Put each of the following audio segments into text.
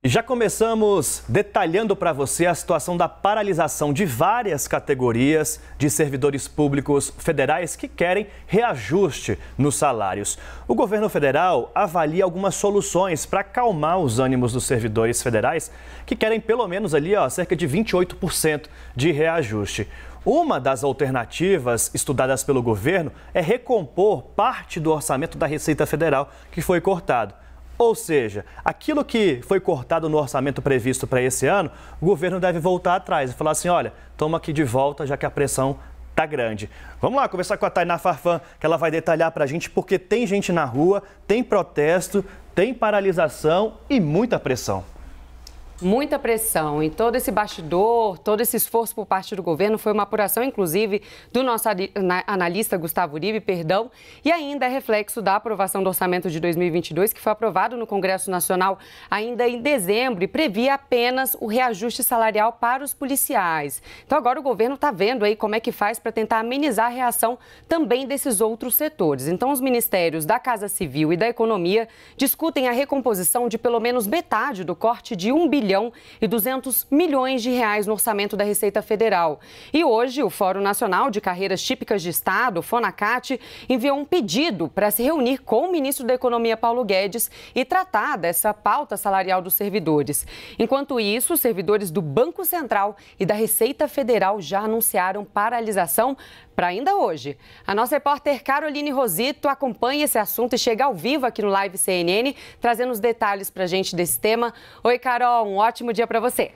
E já começamos detalhando para você a situação da paralisação de várias categorias de servidores públicos federais que querem reajuste nos salários. O governo federal avalia algumas soluções para acalmar os ânimos dos servidores federais que querem pelo menos ali, cerca de 28% de reajuste. Uma das alternativas estudadas pelo governo é recompor parte do orçamento da Receita Federal que foi cortado. Ou seja, aquilo que foi cortado no orçamento previsto para esse ano, o governo deve voltar atrás e falar assim, olha, toma aqui de volta, já que a pressão está grande. Vamos lá conversar com a Tainá Farfan, que ela vai detalhar para a gente, porque tem gente na rua, tem protesto, tem paralisação e muita pressão. Muita pressão e todo esse bastidor, todo esse esforço por parte do governo foi uma apuração, inclusive, do nosso analista Gustavo Uribe, e ainda é reflexo da aprovação do orçamento de 2022, que foi aprovado no Congresso Nacional ainda em dezembro e previa apenas o reajuste salarial para os policiais. Então agora o governo está vendo aí como é que faz para tentar amenizar a reação também desses outros setores. Então os ministérios da Casa Civil e da Economia discutem a recomposição de pelo menos metade do corte de 1 bilhão e 200 milhões de reais no orçamento da Receita Federal. E hoje, o Fórum Nacional de Carreiras Típicas de Estado, o FONACAT, enviou um pedido para se reunir com o ministro da Economia, Paulo Guedes, e tratar dessa pauta salarial dos servidores. Enquanto isso, os servidores do Banco Central e da Receita Federal já anunciaram paralisação para ainda hoje. A nossa repórter Caroline Rosito acompanha esse assunto e chega ao vivo aqui no Live CNN, trazendo os detalhes para a gente desse tema. Oi, Carol, um ótimo dia para você.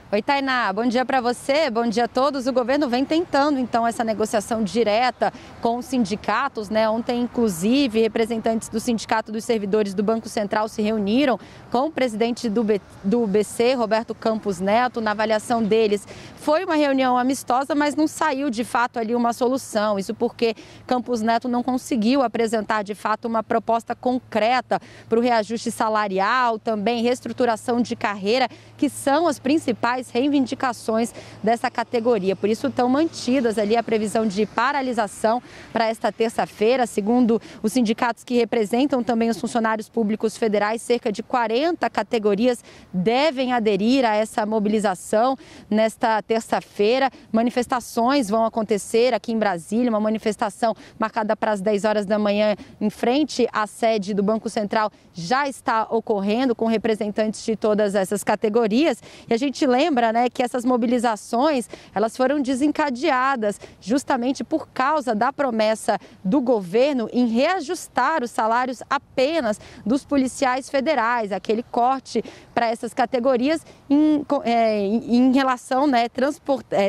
Oi, Tainá, bom dia para você, bom dia a todos. O governo vem tentando, então, essa negociação direta com os sindicatos, né? Ontem, inclusive, representantes do Sindicato dos Servidores do Banco Central se reuniram com o presidente do BC, Roberto Campos Neto. Na avaliação deles, foi uma reunião amistosa, mas não saiu, de fato, ali uma solução. Isso porque Campos Neto não conseguiu apresentar, de fato, uma proposta concreta para o reajuste salarial, também reestruturação de carreira, que são as principais reivindicações dessa categoria. Por isso estão mantidas ali a previsão de paralisação para esta terça-feira. Segundo os sindicatos que representam também os funcionários públicos federais, cerca de 40 categorias devem aderir a essa mobilização nesta terça-feira. Manifestações vão acontecer aqui em Brasília, uma manifestação marcada para as 10 horas da manhã em frente à sede do Banco Central já está ocorrendo com representantes de todas essas categorias. E a gente lembra, né, que essas mobilizações elas foram desencadeadas justamente por causa da promessa do governo em reajustar os salários apenas dos policiais federais, aquele corte para essas categorias em relação, né,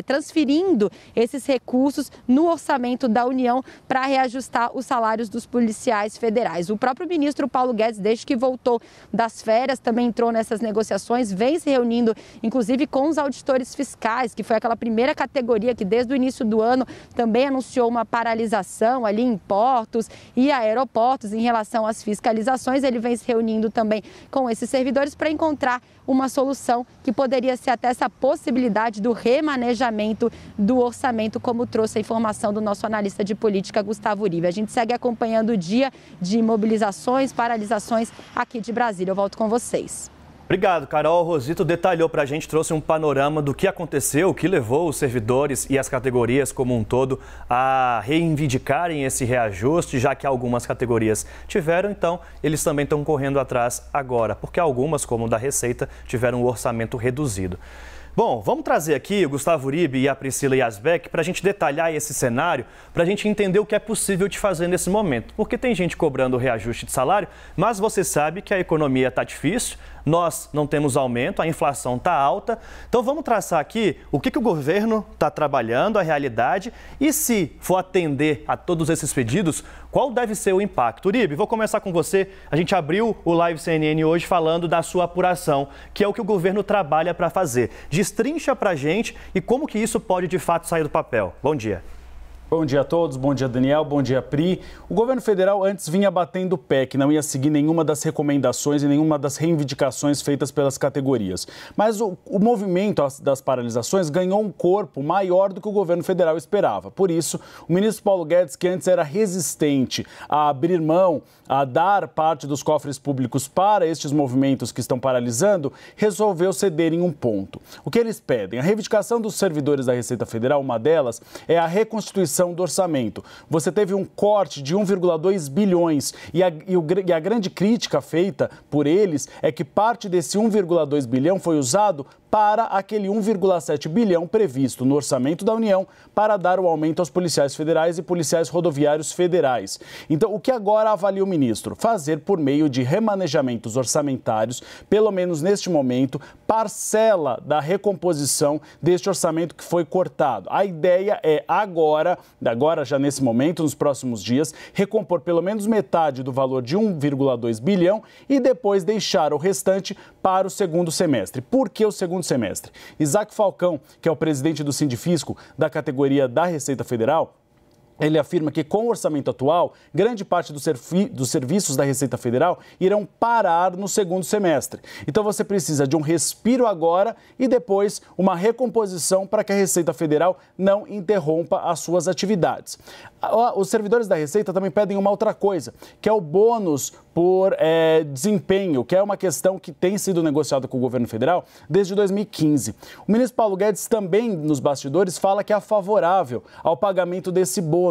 transferindo esses recursos no orçamento da União para reajustar os salários dos policiais federais. O próprio ministro Paulo Guedes, desde que voltou das férias, também entrou nessas negociações, vem se reunindo, inclusive, com os auditores fiscais, que foi aquela primeira categoria que desde o início do ano também anunciou uma paralisação ali em portos e aeroportos em relação às fiscalizações. Ele vem se reunindo também com esses servidores para encontrar uma solução que poderia ser até essa possibilidade do remanejamento do orçamento, como trouxe a informação do nosso analista de política, Gustavo Uribe. A gente segue acompanhando o dia de mobilizações, paralisações aqui de Brasília. Eu volto com vocês. Obrigado, Carol. Rosito detalhou para a gente, trouxe um panorama do que aconteceu, o que levou os servidores e as categorias como um todo a reivindicarem esse reajuste, já que algumas categorias tiveram, então eles também estão correndo atrás agora, porque algumas, como o da Receita, tiveram o orçamento reduzido. Bom, vamos trazer aqui o Gustavo Uribe e a Priscila Yazbek para a gente detalhar esse cenário, para a gente entender o que é possível de fazer nesse momento. Porque tem gente cobrando o reajuste de salário, mas você sabe que a economia está difícil, nós não temos aumento, a inflação está alta. Então vamos traçar aqui o que o governo está trabalhando, a realidade, e se for atender a todos esses pedidos, qual deve ser o impacto. Uribe, vou começar com você. A gente abriu o Live CNN hoje falando da sua apuração, que é o que o governo trabalha para fazer. Destrincha para a gente e como que isso pode de fato sair do papel. Bom dia. Bom dia a todos, bom dia Daniel, bom dia Pri. O governo federal antes vinha batendo o pé que não ia seguir nenhuma das recomendações e nenhuma das reivindicações feitas pelas categorias. Mas o movimento das paralisações ganhou um corpo maior do que o governo federal esperava. Por isso, o ministro Paulo Guedes, que antes era resistente a abrir mão, a dar parte dos cofres públicos para estes movimentos que estão paralisando, resolveu ceder em um ponto. O que eles pedem? A reivindicação dos servidores da Receita Federal, uma delas, é a reconstituição do orçamento. Você teve um corte de 1,2 bilhões e a grande crítica feita por eles é que parte desse 1,2 bilhão foi usado para aquele 1,7 bilhão previsto no orçamento da União para dar o aumento aos policiais federais e policiais rodoviários federais. Então, o que agora avalia o ministro? Fazer por meio de remanejamentos orçamentários, pelo menos neste momento, parcela da recomposição deste orçamento que foi cortado. A ideia é agora já nesse momento, nos próximos dias, recompor pelo menos metade do valor de 1,2 bilhão e depois deixar o restante para o segundo semestre. Por que o segundo semestre? Isaac Falcão, que é o presidente do Sindifisco da categoria da Receita Federal, ele afirma que, com o orçamento atual, grande parte dos serviços da Receita Federal irão parar no segundo semestre. Então, você precisa de um respiro agora e depois uma recomposição para que a Receita Federal não interrompa as suas atividades. Os servidores da Receita também pedem uma outra coisa, que é o bônus por desempenho, que é uma questão que tem sido negociada com o governo federal desde 2015. O ministro Paulo Guedes também, nos bastidores, fala que é favorável ao pagamento desse bônus.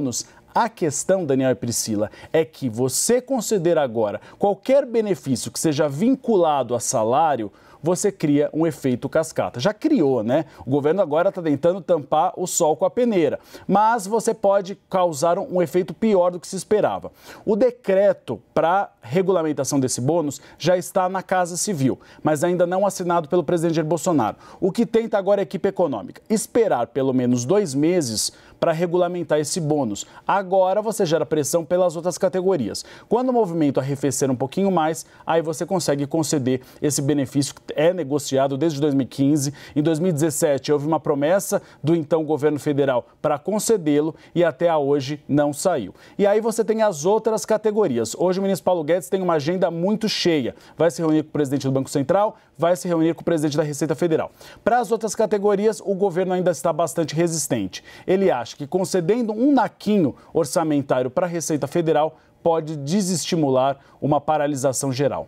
A questão, Daniel e Priscila, é que você conceder agora qualquer benefício que seja vinculado a salário, você cria um efeito cascata. Já criou, né? O governo agora está tentando tampar o sol com a peneira, mas você pode causar um efeito pior do que se esperava. O decreto para regulamentação desse bônus já está na Casa Civil, mas ainda não assinado pelo presidente Jair Bolsonaro. O que tenta agora a equipe econômica? Esperar pelo menos 2 meses para regulamentar esse bônus. Agora você gera pressão pelas outras categorias. Quando o movimento arrefecer um pouquinho mais, aí você consegue conceder esse benefício que é negociado desde 2015. Em 2017, houve uma promessa do então governo federal para concedê-lo e até hoje não saiu. E aí você tem as outras categorias. Hoje o ministro Paulo Guedes tem uma agenda muito cheia. Vai se reunir com o presidente do Banco Central, vai se reunir com o presidente da Receita Federal. Para as outras categorias, o governo ainda está bastante resistente. Ele acha que concedendo um naquinho orçamentário para a Receita Federal pode desestimular uma paralisação geral.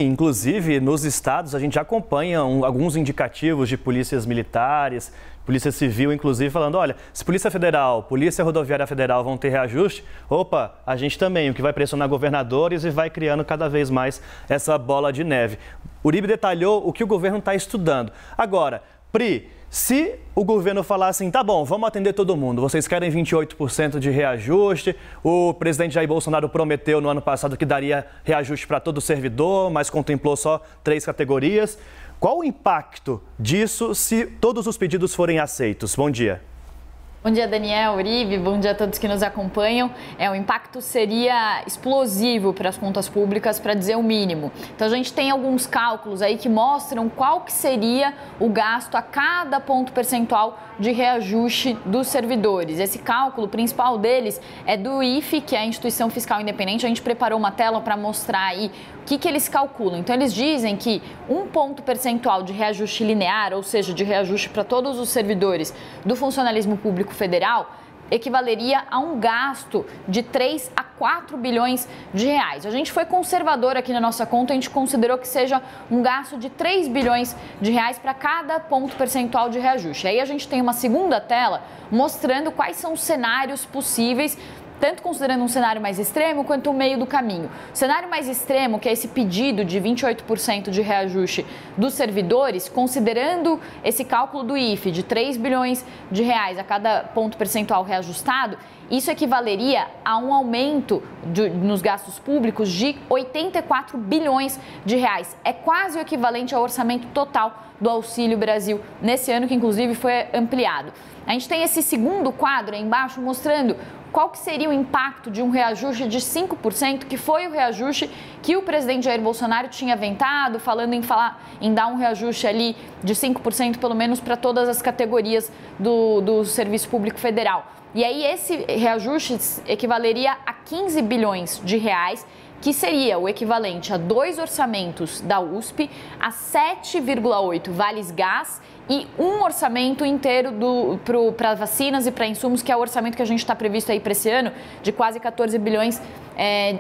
Inclusive, nos estados, a gente já acompanha alguns indicativos de polícias militares, Polícia Civil, inclusive, falando, olha, se Polícia Federal, Polícia Rodoviária Federal vão ter reajuste, opa, a gente também, o que vai pressionar governadores e vai criando cada vez mais essa bola de neve. Uribe detalhou o que o governo está estudando. Agora, Pri, se o governo falar assim, tá bom, vamos atender todo mundo, vocês querem 28% de reajuste, o presidente Jair Bolsonaro prometeu no ano passado que daria reajuste para todo servidor, mas contemplou só 3 categorias. Qual o impacto disso se todos os pedidos forem aceitos? Bom dia. Bom dia, Daniel, Uribe, bom dia a todos que nos acompanham. O impacto seria explosivo para as contas públicas, para dizer o mínimo. Então, a gente tem alguns cálculos aí que mostram qual que seria o gasto a cada ponto percentual de reajuste dos servidores. Esse cálculo, o principal deles, é do IFE, que é a Instituição Fiscal Independente. A gente preparou uma tela para mostrar aí o que eles calculam. Então, eles dizem que 1 ponto percentual de reajuste linear, ou seja, de reajuste para todos os servidores do funcionalismo público federal, equivaleria a um gasto de 3 a 4 bilhões de reais. A gente foi conservador aqui na nossa conta, a gente considerou que seja um gasto de 3 bilhões de reais para cada ponto percentual de reajuste. Aí a gente tem uma segunda tela mostrando quais são os cenários possíveis, tanto considerando um cenário mais extremo quanto o meio do caminho. O cenário mais extremo, que é esse pedido de 28% de reajuste dos servidores, considerando esse cálculo do IFE de 3 bilhões de reais a cada ponto percentual reajustado, isso equivaleria a um aumento nos gastos públicos de 84 bilhões de reais. É quase o equivalente ao orçamento total do Auxílio Brasil nesse ano, que inclusive foi ampliado. A gente tem esse segundo quadro aí embaixo mostrando qual que seria o impacto de um reajuste de 5%, que foi o reajuste que o presidente Jair Bolsonaro tinha aventado, falando em dar um reajuste ali de 5% pelo menos para todas as categorias do Serviço Público Federal. E aí esse reajuste equivaleria a 15 bilhões de reais, que seria o equivalente a 2 orçamentos da USP, a 7,8 vales gás e um orçamento inteiro para vacinas e para insumos, que é o orçamento que a gente está previsto aí para esse ano, de quase 14 bilhões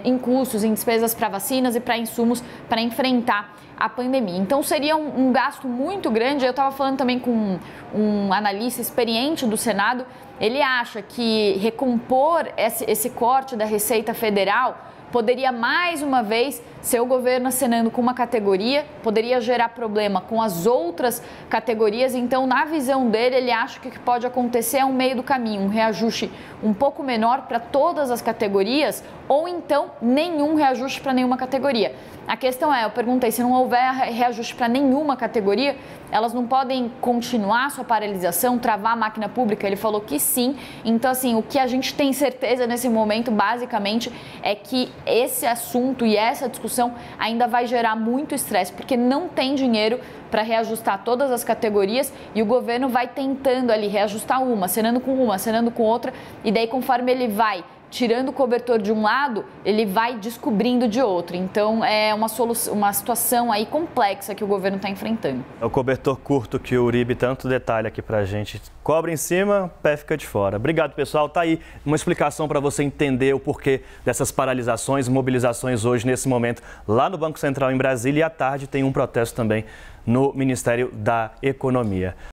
em custos, em despesas para vacinas e para insumos para enfrentar a pandemia. Então seria um gasto muito grande. Eu estava falando também com um analista experiente do Senado, ele acha que recompor esse corte da Receita Federal poderia mais uma vez ser o governo acenando com uma categoria, poderia gerar problema com as outras categorias. Então, na visão dele, ele acha que o que pode acontecer é um meio do caminho, um reajuste um pouco menor para todas as categorias, ou então nenhum reajuste para nenhuma categoria. A questão é, eu perguntei, se não houver reajuste para nenhuma categoria, elas não podem continuar sua paralisação, travar a máquina pública? Ele falou que sim. Então, assim, o que a gente tem certeza nesse momento, basicamente, é que esse assunto e essa discussão ainda vai gerar muito estresse, porque não tem dinheiro para reajustar todas as categorias e o governo vai tentando ali reajustar uma, acenando com outra, e daí conforme ele vai tirando o cobertor de um lado, ele vai descobrindo de outro. Então, é uma situação aí complexa que o governo está enfrentando. É o cobertor curto que o Uribe tanto detalha aqui pra gente. Cobre em cima, pé fica de fora. Obrigado, pessoal. Tá aí uma explicação para você entender o porquê dessas paralisações, mobilizações hoje, nesse momento, lá no Banco Central em Brasília. E à tarde tem um protesto também no Ministério da Economia.